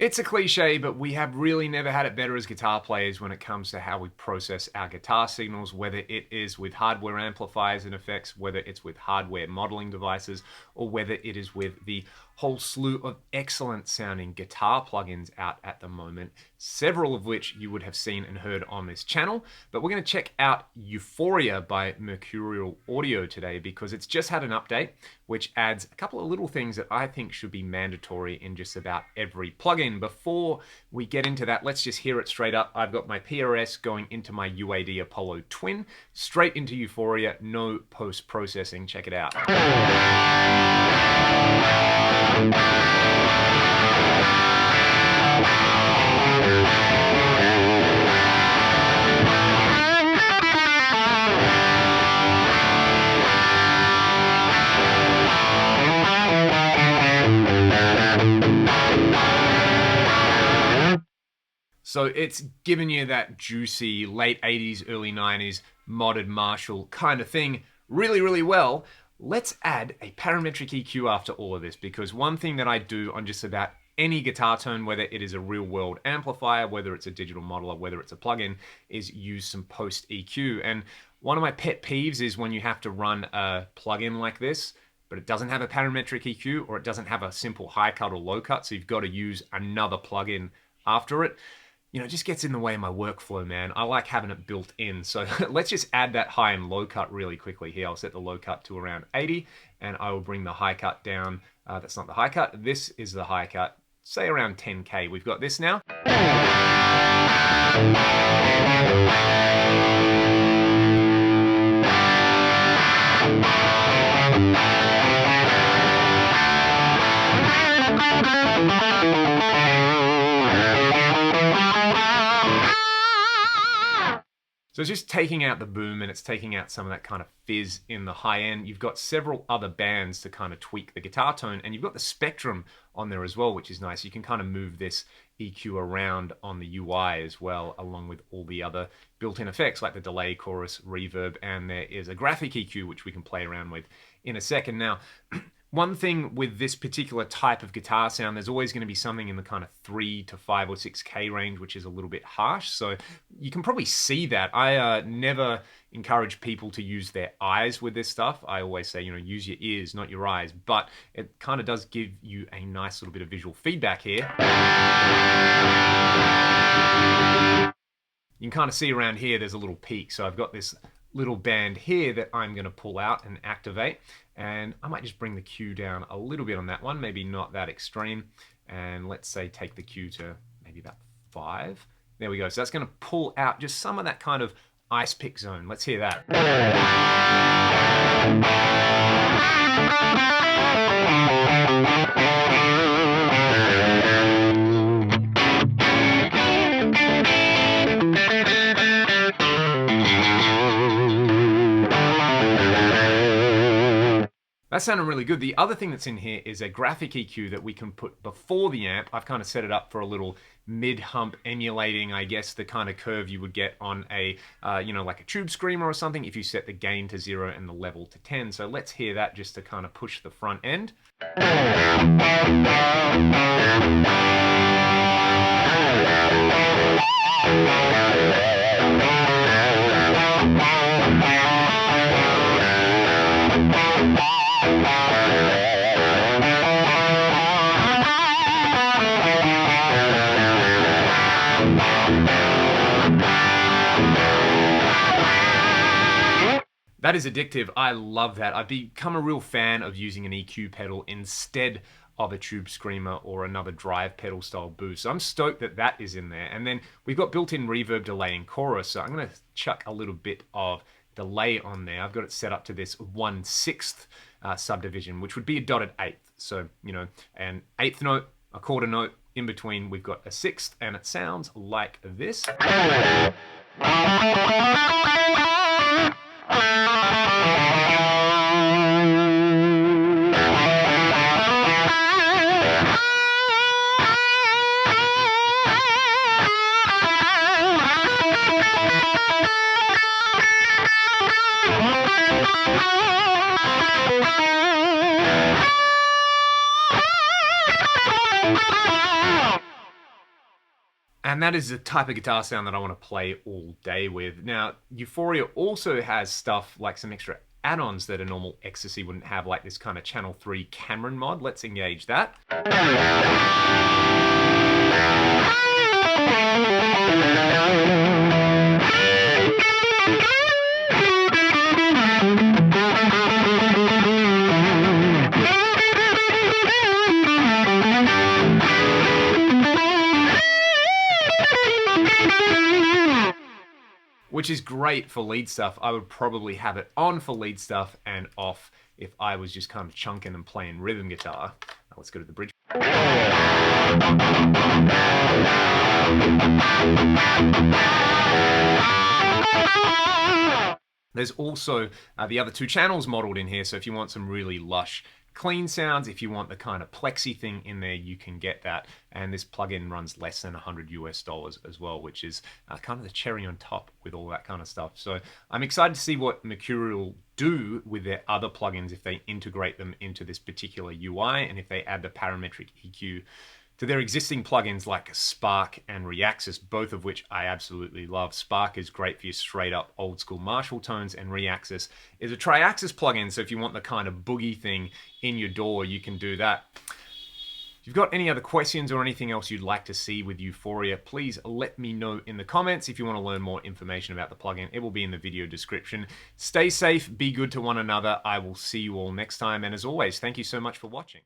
It's a cliche, but we have really never had it better as guitar players when it comes to how we process our guitar signals, whether it is with hardware amplifiers and effects, whether it's with hardware modeling devices, or whether it is with the whole slew of excellent sounding guitar plugins out at the moment, several of which you would have seen and heard on this channel. But we're going to check out Euphoria by Mercurial Audio today because it's just had an update which adds a couple of little things that I think should be mandatory in just about every plugin. Before we get into that, let's just hear it straight up. I've got my PRS going into my UAD Apollo Twin, straight into Euphoria, no post-processing. Check it out. So it's given you that juicy late 80s, early 90s modded Marshall kind of thing really, really well. Let's add a parametric EQ after all of this, because one thing that I do on just about any guitar tone, whether it is a real world amplifier, whether it's a digital modeler, whether it's a plugin, is use some post EQ. And one of my pet peeves is when you have to run a plugin like this, but it doesn't have a parametric EQ or it doesn't have a simple high cut or low cut, so you've got to use another plugin after it. You know, it just gets in the way of my workflow, man. I like having it built in. So let's just add that high and low cut really quickly here. I'll set the low cut to around 80 and I will bring the high cut down. That's not the high cut. This is the high cut, say around 10K. We've got this now. So it's just taking out the boom and it's taking out some of that kind of fizz in the high end. You've got several other bands to kind of tweak the guitar tone, and you've got the spectrum on there as well, which is nice. You can kind of move this EQ around on the UI as well, along with all the other built-in effects like the delay, chorus, reverb, and there is a graphic EQ, which we can play around with in a second. Now, one thing with this particular type of guitar sound, there's always going to be something in the kind of 3 to 5 or 6K range, which is a little bit harsh. So you can probably see that. I never encourage people to use their eyes with this stuff. I always say, you know, use your ears, not your eyes. But it kind of does give you a nice little bit of visual feedback here. You can kind of see around here, there's a little peak. So I've got this little band here that I'm going to pull out and activate, and I might just bring the Q down a little bit on that one, maybe not that extreme, and let's say take the Q to maybe about 5. There we go. So that's going to pull out just some of that kind of ice pick zone. Let's hear that. That sounded really good. The other thing that's in here is a graphic EQ that we can put before the amp. I've kind of set it up for a little mid-hump, emulating, I guess, the kind of curve you would get on a, you know, like a tube screamer or something if you set the gain to 0 and the level to 10. So let's hear that just to kind of push the front end. That is addictive. I love that. I've become a real fan of using an EQ pedal instead of a tube screamer or another drive pedal style boost. So I'm stoked that that is in there. And then we've got built-in reverb, delay, and chorus. So I'm going to chuck a little bit of delay on there. I've got it set up to this 1/6 subdivision, which would be a dotted 8th. So, you know, an 8th note, a quarter note, in between we've got a 6th, and it sounds like this. And that is the type of guitar sound that I want to play all day with. Now, Euphoria also has stuff like some extra add-ons that a normal Ecstasy wouldn't have, like this kind of Channel 3 Cameron mod. Let's engage that. Which is great for lead stuff. I would probably have it on for lead stuff and off if I was just kind of chunking and playing rhythm guitar. Now let's go to the bridge. There's also the other two channels modeled in here, so if you want some really lush clean sounds, if you want the kind of plexi thing in there, you can get that. And this plugin runs less than $100 US as well, which is kind of the cherry on top with all that kind of stuff. So I'm excited to see what Mercuriall do with their other plugins if they integrate them into this particular UI, and if they add the parametric EQ to their existing plugins like Spark and Reaxis, both of which I absolutely love. Spark is great for your straight up old school Marshall tones, and Reaxis is a triaxis plugin, so if you want the kind of boogie thing in your DAW, you can do that. If you've got any other questions or anything else you'd like to see with Euphoria, please let me know in the comments. If you want to learn more information about the plugin, it will be in the video description. Stay safe, be good to one another. I will see you all next time, and as always, thank you so much for watching.